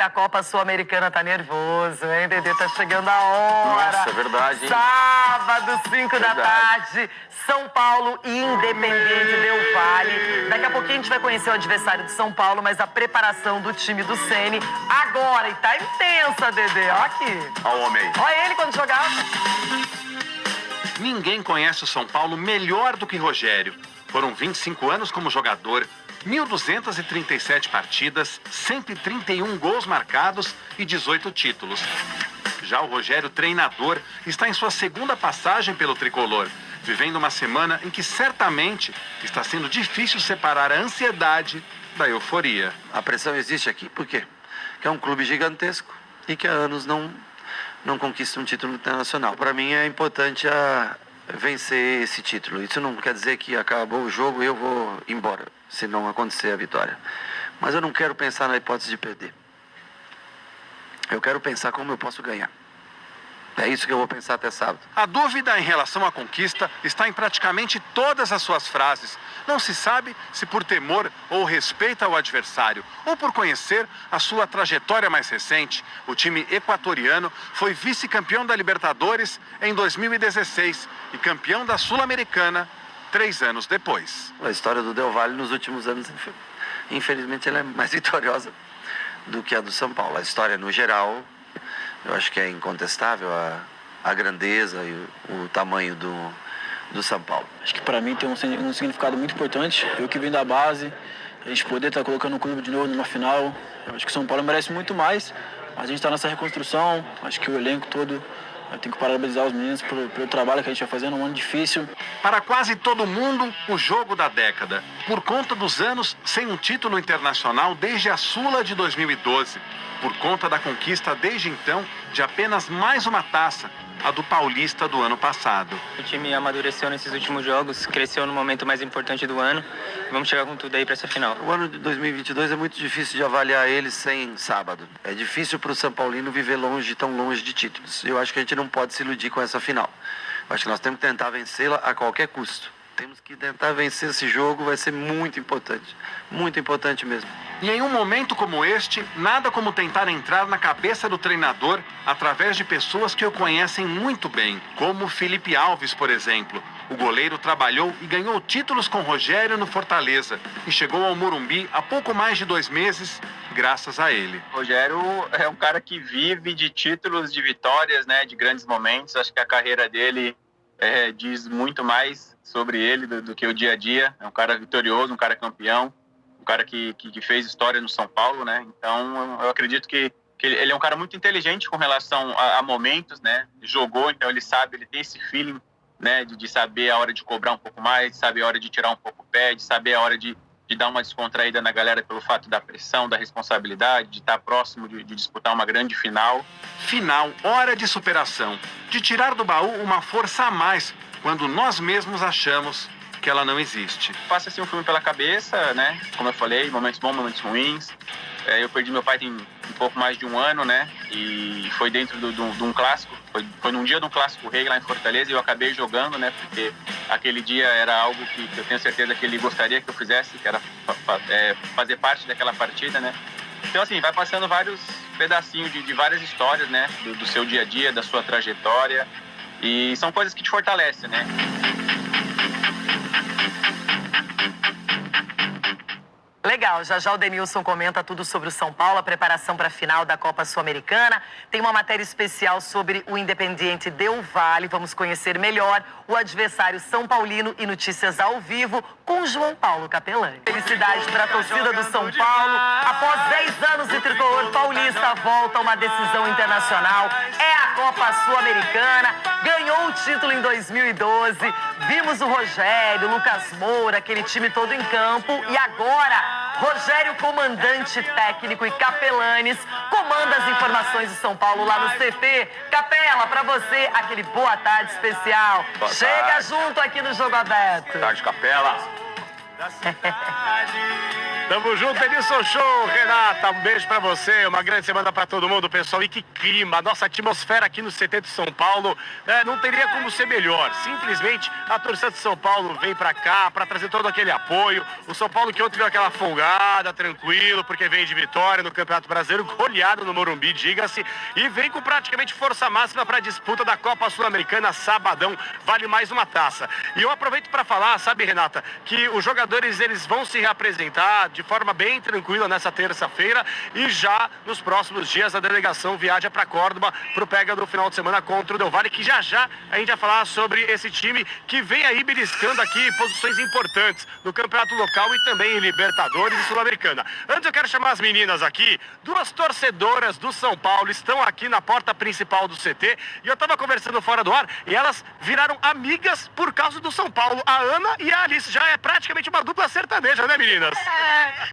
A Copa Sul-Americana tá nervoso, hein, Dedê? Tá chegando a hora. Nossa, verdade, hein? Sábado, 5 da tarde, São Paulo e Independiente Del Valle. Daqui a pouquinho a gente vai conhecer o adversário do São Paulo, mas a preparação do time do Ceni agora. E tá intensa, Dedê. Ó aqui. Ó o homem. Olha ele quando jogava. Ninguém conhece o São Paulo melhor do que Rogério. Foram 25 anos como jogador, 1.237 partidas, 131 gols marcados e 18 títulos. Já o Rogério, treinador, está em sua segunda passagem pelo tricolor, vivendo uma semana em que certamente está sendo difícil separar a ansiedade da euforia. A pressão existe aqui, por quê? Porque é um clube gigantesco e que há anos não conquista um título internacional. Para mim é importante vencer esse título. Isso não quer dizer que acabou o jogo e eu vou embora, se não acontecer a vitória. Mas eu não quero pensar na hipótese de perder. Eu quero pensar como eu posso ganhar. É isso que eu vou pensar até sábado. A dúvida em relação à conquista está em praticamente todas as suas frases. Não se sabe se por temor ou respeito ao adversário, ou por conhecer a sua trajetória mais recente. O time equatoriano foi vice-campeão da Libertadores em 2016 e campeão da Sul-Americana 3 anos depois. A história do Del Valle nos últimos anos, infelizmente, ela é mais vitoriosa do que a do São Paulo. A história, no geral, eu acho que é incontestável a grandeza e o tamanho do São Paulo. Acho que para mim tem um significado muito importante. Eu que vim da base, a gente poder estar colocando o clube de novo numa final. Eu acho que o São Paulo merece muito mais, mas a gente está nessa reconstrução. Acho que o elenco todo, eu tenho que parabenizar os meninos pelo trabalho que a gente vai fazendo, um ano difícil. Para quase todo mundo, o jogo da década. Por conta dos anos sem um título internacional desde a Sula de 2012. Por conta da conquista desde então de apenas mais uma taça, a do Paulista do ano passado. O time amadureceu nesses últimos jogos, cresceu no momento mais importante do ano. Vamos chegar com tudo aí para essa final. O ano de 2022 é muito difícil de avaliar ele sem sábado. É difícil para o São Paulino viver tão longe de títulos. Eu acho que a gente não pode se iludir com essa final. Eu acho que nós temos que tentar vencê-la a qualquer custo. Temos que tentar vencer esse jogo, vai ser muito importante mesmo. E em um momento como este, nada como tentar entrar na cabeça do treinador através de pessoas que o conhecem muito bem, como Felipe Alves, por exemplo. O goleiro trabalhou e ganhou títulos com Rogério no Fortaleza e chegou ao Morumbi há pouco mais de 2 meses, graças a ele. O Rogério é um cara que vive de títulos, de vitórias, né, de grandes momentos. Acho que a carreira dele diz muito mais sobre ele do que o dia a dia. É um cara vitorioso, um cara campeão, um cara que fez história no São Paulo, né? Então, eu acredito que ele é um cara muito inteligente com relação a momentos, né? Jogou, então ele sabe, ele tem esse feeling, né? De saber a hora de cobrar um pouco mais, de saber a hora de tirar um pouco o pé, de saber a hora de dar uma descontraída na galera pelo fato da pressão, da responsabilidade, de estar próximo de disputar uma grande final. Final, hora de superação, de tirar do baú uma força a mais, quando nós mesmos achamos que ela não existe. Passa assim um filme pela cabeça, né? Como eu falei, momentos bons, momentos ruins. Eu perdi meu pai tem um pouco mais de 1 ano, né? E foi dentro de um clássico. Foi num dia de um clássico rei lá em Fortaleza e eu acabei jogando, né? Porque aquele dia era algo que eu tenho certeza que ele gostaria que eu fizesse, que era fazer parte daquela partida, né? Então, assim, vai passando vários pedacinhos de várias histórias, né? Do seu dia a dia, da sua trajetória. E são coisas que te fortalecem, né? Legal, já o Denilson comenta tudo sobre o São Paulo, a preparação para a final da Copa Sul-Americana. Tem uma matéria especial sobre o Independiente Del Valle. Vamos conhecer melhor o adversário São Paulino e notícias ao vivo com João Paulo Capelani. Felicidade para a torcida do São Paulo. Após 10 anos de tricolor paulista, volta a uma decisão internacional. É a Copa Sul-Americana. Ganhou o título em 2012. Vimos o Rogério, o Lucas Moura, aquele time todo em campo. E agora, Rogério, comandante técnico, e Capelanes comanda as informações do São Paulo lá no CT. Capela, pra você, aquele boa tarde especial. Boa Chega tarde. junto aqui no Jogo Aberto. Boa tarde, Capela. Tamo junto, Denilson Show, Renata, um beijo pra você, uma grande semana pra todo mundo, pessoal, e que clima, a nossa atmosfera aqui no CT de São Paulo, não teria como ser melhor, simplesmente a torcida de São Paulo vem pra cá pra trazer todo aquele apoio, o São Paulo que ontem deu aquela folgada, tranquilo, porque vem de vitória no Campeonato Brasileiro, goleado no Morumbi, diga-se, e vem com praticamente força máxima pra disputa da Copa Sul-Americana, sabadão, vale mais uma taça. E eu aproveito pra falar, sabe, Renata, que os jogadores, eles vão se reapresentar de forma bem tranquila nessa terça-feira e já nos próximos dias a delegação viaja para Córdoba para o pega do final de semana contra o Del Valle, que já a gente vai falar sobre esse time que vem aí beliscando aqui posições importantes no campeonato local e também em Libertadores e Sul-Americana. Antes eu quero chamar as meninas aqui, duas torcedoras do São Paulo estão aqui na porta principal do CT e eu estava conversando fora do ar e elas viraram amigas por causa do São Paulo. A Ana e a Alice já é praticamente uma dupla sertaneja, né, meninas?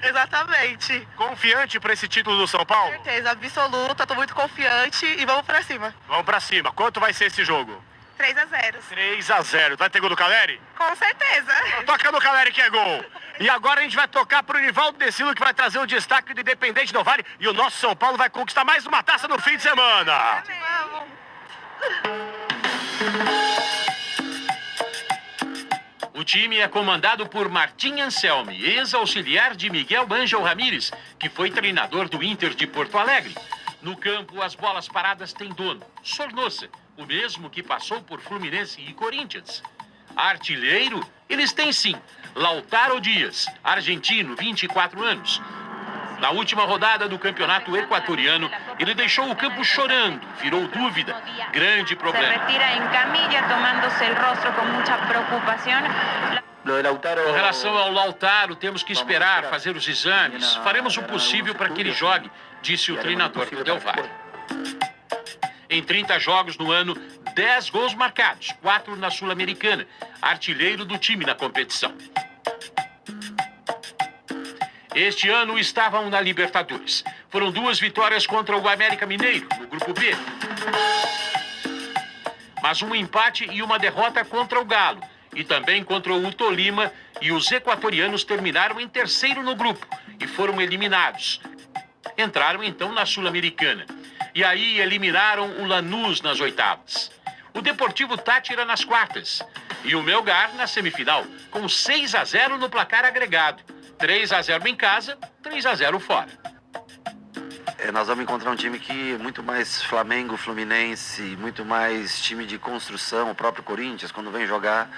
Exatamente. Confiante para esse título do São Paulo? Certeza absoluta, tô muito confiante e vamos pra cima. Vamos pra cima. Quanto vai ser esse jogo? 3-0. 3-0. Vai ter gol do Caleri? Com certeza. Toca no Caleri que é gol. E agora a gente vai tocar pro Nivaldo Decilo, que vai trazer o destaque do Independente Del Valle. E o nosso São Paulo vai conquistar mais uma taça no fim de semana. Vamos. O time é comandado por Martim Anselmi, ex-auxiliar de Miguel Ângelo Ramírez, que foi treinador do Inter de Porto Alegre. No campo, as bolas paradas têm dono, Sornosa, o mesmo que passou por Fluminense e Corinthians. Artilheiro, eles têm sim, Lautaro Dias, argentino, 24 anos. Na última rodada do campeonato equatoriano, ele deixou o campo chorando, virou dúvida. Grande problema. Se retira em camilla, tomando-se o rosto com muita preocupação. Com relação ao Lautaro, temos que esperar, fazer os exames. Faremos o possível para que ele jogue, disse o treinador do Del Valle. Em 30 jogos no ano, 10 gols marcados, 4 na Sul-Americana. Artilheiro do time na competição. Este ano estavam na Libertadores. Foram 2 vitórias contra o América Mineiro, no Grupo B. Mas um empate e uma derrota contra o Galo. E também contra o Tolima. E os equatorianos terminaram em terceiro no grupo e foram eliminados. Entraram então na Sul-Americana. E aí eliminaram o Lanús nas oitavas. O Deportivo Táchira nas quartas. E o Melgar na semifinal, com 6-0 no placar agregado. 3-0 em casa, 3-0 fora. Nós vamos encontrar um time que é muito mais Flamengo, Fluminense, muito mais time de construção, o próprio Corinthians, quando vem jogar,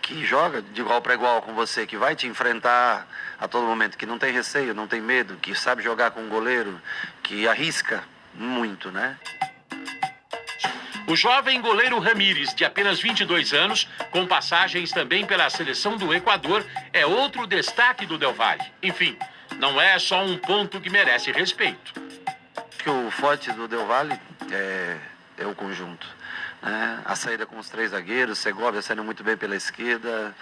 que joga de igual para igual com você, que vai te enfrentar a todo momento, que não tem receio, não tem medo, que sabe jogar com um goleiro, que arrisca muito, né? O jovem goleiro Ramírez, de apenas 22 anos, com passagens também pela seleção do Equador, é outro destaque do Del Valle. Enfim, não é só um ponto que merece respeito. Que o forte do Del Valle é o conjunto, né? A saída com os 3 zagueiros, Segovia saindo muito bem pela esquerda,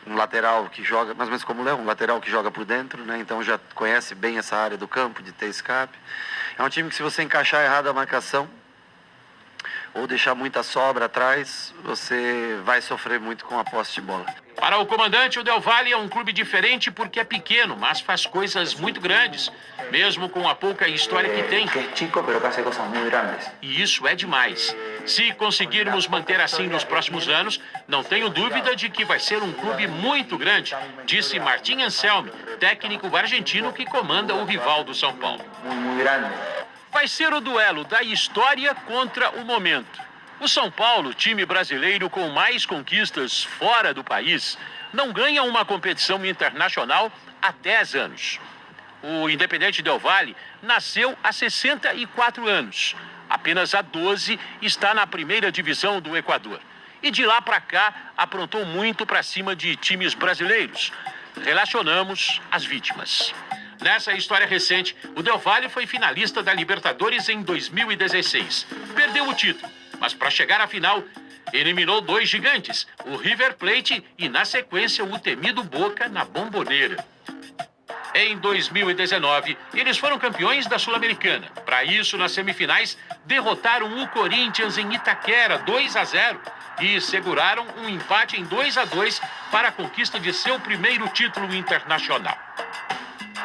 um lateral que joga, mais ou menos como o Léo, um lateral que joga por dentro, né? Então já conhece bem essa área do campo, de ter escape. É um time que, se você encaixar errado a marcação, ou deixar muita sobra atrás, você vai sofrer muito com a posse de bola. Para o comandante, o Del Valle é um clube diferente porque é pequeno, mas faz coisas muito grandes, mesmo com a pouca história que tem. E isso é demais. Se conseguirmos manter assim nos próximos anos, não tenho dúvida de que vai ser um clube muito grande, disse Martim Anselmi, técnico argentino que comanda o rival do São Paulo. Vai ser o duelo da história contra o momento. O São Paulo, time brasileiro com mais conquistas fora do país, não ganha uma competição internacional há 10 anos. O Independente Del Valle nasceu há 64 anos. Apenas há 12 está na primeira divisão do Equador. E de lá para cá aprontou muito para cima de times brasileiros. Relacionamos as vítimas. Nessa história recente, o Del Valle foi finalista da Libertadores em 2016. Perdeu o título, mas para chegar à final, eliminou 2 gigantes, o River Plate e, na sequência, o temido Boca na Bombonera. Em 2019, eles foram campeões da Sul-Americana. Para isso, nas semifinais, derrotaram o Corinthians em Itaquera, 2-0, e seguraram um empate em 2-2 para a conquista de seu primeiro título internacional.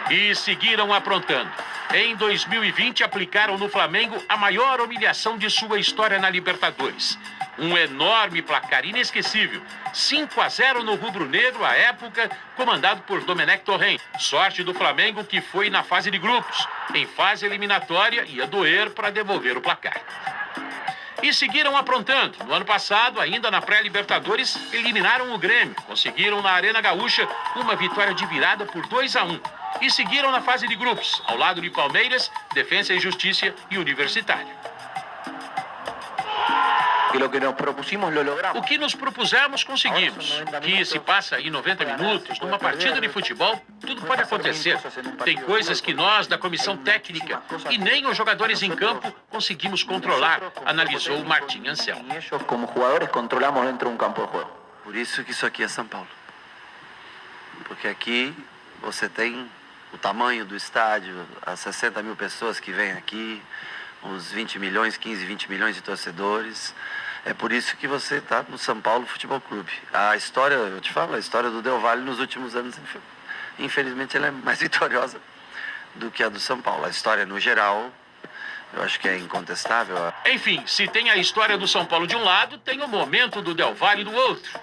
E seguiram aprontando. Em 2020, aplicaram no Flamengo a maior humilhação de sua história na Libertadores. Um enorme placar inesquecível, 5-0 no rubro-negro à época, comandado por Domenech Torrent. Sorte do Flamengo que foi na fase de grupos. Em fase eliminatória, ia doer para devolver o placar. E seguiram aprontando. No ano passado, ainda na pré-Libertadores, eliminaram o Grêmio. Conseguiram na Arena Gaúcha uma vitória de virada por 2-1. E seguiram na fase de grupos, ao lado de Palmeiras, Defensa e Justiça e Universitário. O que nos propusemos, conseguimos. Que se passa em 90 minutos, numa partida de futebol, tudo pode acontecer. Tem coisas que nós, da comissão técnica, e nem os jogadores em campo, conseguimos controlar, analisou Martim Anselmo. Como jogadores, controlamos dentro de campo de jogo. Por isso que isso aqui é São Paulo. Porque aqui você tem o tamanho do estádio, as 60 mil pessoas que vêm aqui, uns 20 milhões, 15, 20 milhões de torcedores. É por isso que você está no São Paulo Futebol Clube. A história, eu te falo, a história do Del Valle nos últimos anos, infelizmente, ela é mais vitoriosa do que a do São Paulo. A história, no geral, eu acho que é incontestável. Enfim, se tem a história do São Paulo de um lado, tem o momento do Del Valle do outro.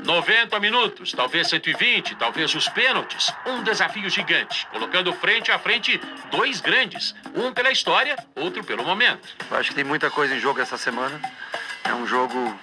90 minutos, talvez 120, talvez os pênaltis. Um desafio gigante, colocando frente a frente dois grandes. Um pela história, outro pelo momento. Eu acho que tem muita coisa em jogo essa semana. É um jogo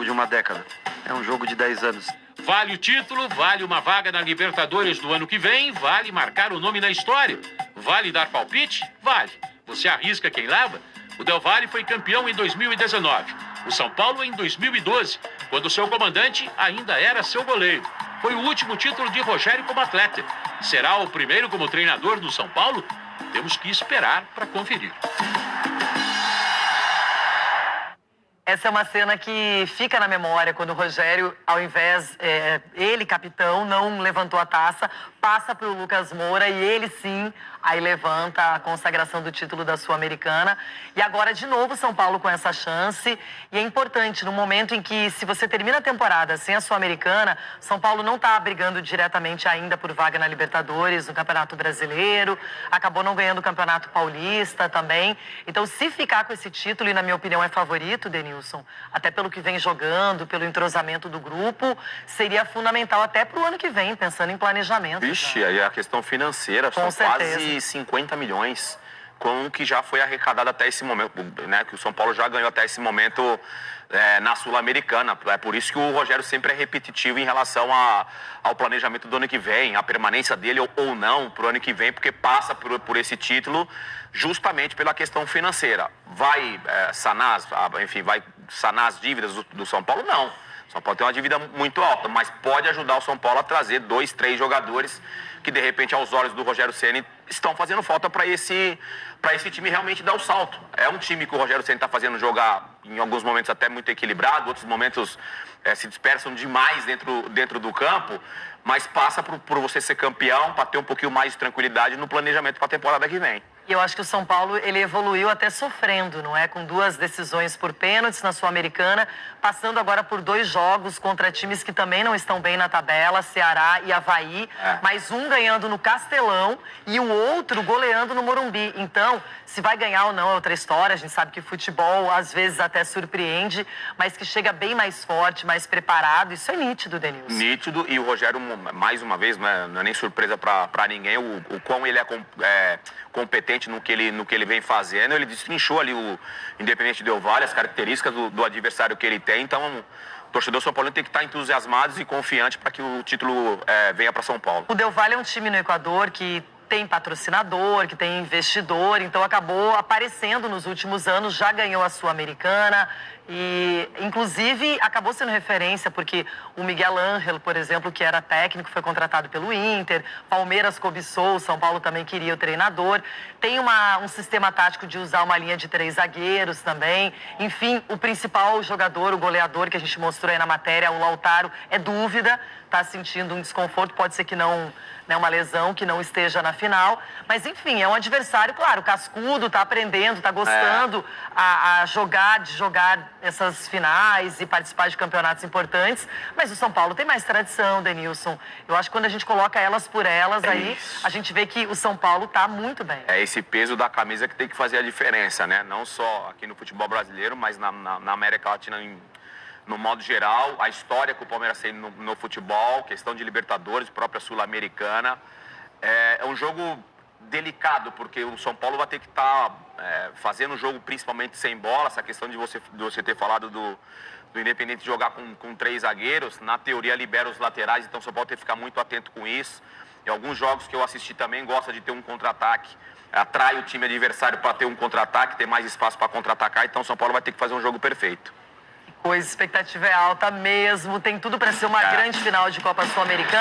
de uma década. É um jogo de 10 anos. Vale o título, vale uma vaga na Libertadores do ano que vem, vale marcar o nome na história. Vale dar palpite? Vale. Você arrisca quem leva? O Del Valle foi campeão em 2019. O São Paulo em 2012, quando seu comandante ainda era seu goleiro. Foi o último título de Rogério como atleta. Será o primeiro como treinador do São Paulo? Temos que esperar para conferir. Essa é uma cena que fica na memória quando o Rogério, ao invés, ele, capitão, não levantou a taça, passa para o Lucas Moura e ele sim, aí levanta a consagração do título da Sul-Americana. E agora, de novo, São Paulo com essa chance. E é importante, no momento em que, se você termina a temporada sem a Sul-Americana, São Paulo não está brigando diretamente ainda por vaga na Libertadores, no Campeonato Brasileiro, acabou não ganhando o Campeonato Paulista também. Então, se ficar com esse título, e na minha opinião é favorito, Denilson, até pelo que vem jogando, pelo entrosamento do grupo, seria fundamental até para o ano que vem, pensando em planejamento. Vixe, aí a questão financeira, Com são certeza. quase 50 milhões com o que já foi arrecadado até esse momento, né? Que o São Paulo já ganhou até esse momento na Sul-Americana. É por isso que o Rogério sempre é repetitivo em relação ao planejamento do ano que vem, a permanência dele ou não para o ano que vem, porque passa por esse título justamente pela questão financeira. Vai sanar as dívidas do São Paulo? Não. O São Paulo tem uma dívida muito alta, mas pode ajudar o São Paulo a trazer 2, 3 jogadores que, de repente, aos olhos do Rogério Ceni, estão fazendo falta para esse time realmente dar o salto. É um time que o Rogério Ceni está fazendo jogar, em alguns momentos até muito equilibrado, outros momentos se dispersam demais dentro do campo, mas passa por você ser campeão, para ter um pouquinho mais de tranquilidade no planejamento para a temporada que vem. E eu acho que o São Paulo, ele evoluiu até sofrendo, não é? Com 2 decisões por pênaltis na Sul-Americana, passando agora por 2 jogos contra times que também não estão bem na tabela, Ceará e Avaí, mas um ganhando no Castelão e o outro goleando no Morumbi. Então, se vai ganhar ou não é outra história, a gente sabe que futebol às vezes até surpreende, mas que chega bem mais forte, mais preparado, isso é nítido, Denilson. Nítido, e o Rogério, mais uma vez, não é nem surpresa para ninguém, o quão ele é competente no que ele vem fazendo. Ele destrinchou ali o Independente Del Valle, as características do adversário que ele tem. Então, o torcedor São Paulo tem que estar entusiasmado e confiante para que o título venha para São Paulo. O Del Valle é um time no Equador que tem patrocinador, que tem investidor, então acabou aparecendo nos últimos anos, já ganhou a Sul-Americana e, inclusive, acabou sendo referência, porque o Miguel Ángel, por exemplo, que era técnico, foi contratado pelo Inter, Palmeiras cobiçou, São Paulo também queria o treinador, tem um sistema tático de usar uma linha de 3 zagueiros também, enfim, o principal jogador, o goleador que a gente mostrou aí na matéria, o Lautaro, é dúvida, está sentindo um desconforto, pode ser que não, uma lesão, que não esteja na final, mas enfim, é um adversário, claro, cascudo, está aprendendo, está gostando de jogar essas finais e participar de campeonatos importantes, mas o São Paulo tem mais tradição, Denilson. Eu acho que quando a gente coloca elas por elas, aí a gente vê que o São Paulo está muito bem. É esse peso da camisa que tem que fazer a diferença, né? Não só aqui no futebol brasileiro, mas na América Latina no modo geral. A história que o Palmeiras tem no futebol, questão de Libertadores, própria Sul-Americana. É um jogo delicado, porque o São Paulo vai ter que estar fazendo o jogo principalmente sem bola. Essa questão de você ter falado do Independente jogar com 3 zagueiros, na teoria libera os laterais, então o São Paulo tem que ficar muito atento com isso. Em alguns jogos que eu assisti também, gosta de ter um contra-ataque, atrai o time adversário para ter um contra-ataque, ter mais espaço para contra-atacar, então o São Paulo vai ter que fazer um jogo perfeito. Coisa, a expectativa é alta mesmo, tem tudo para ser uma grande final de Copa Sul-Americana.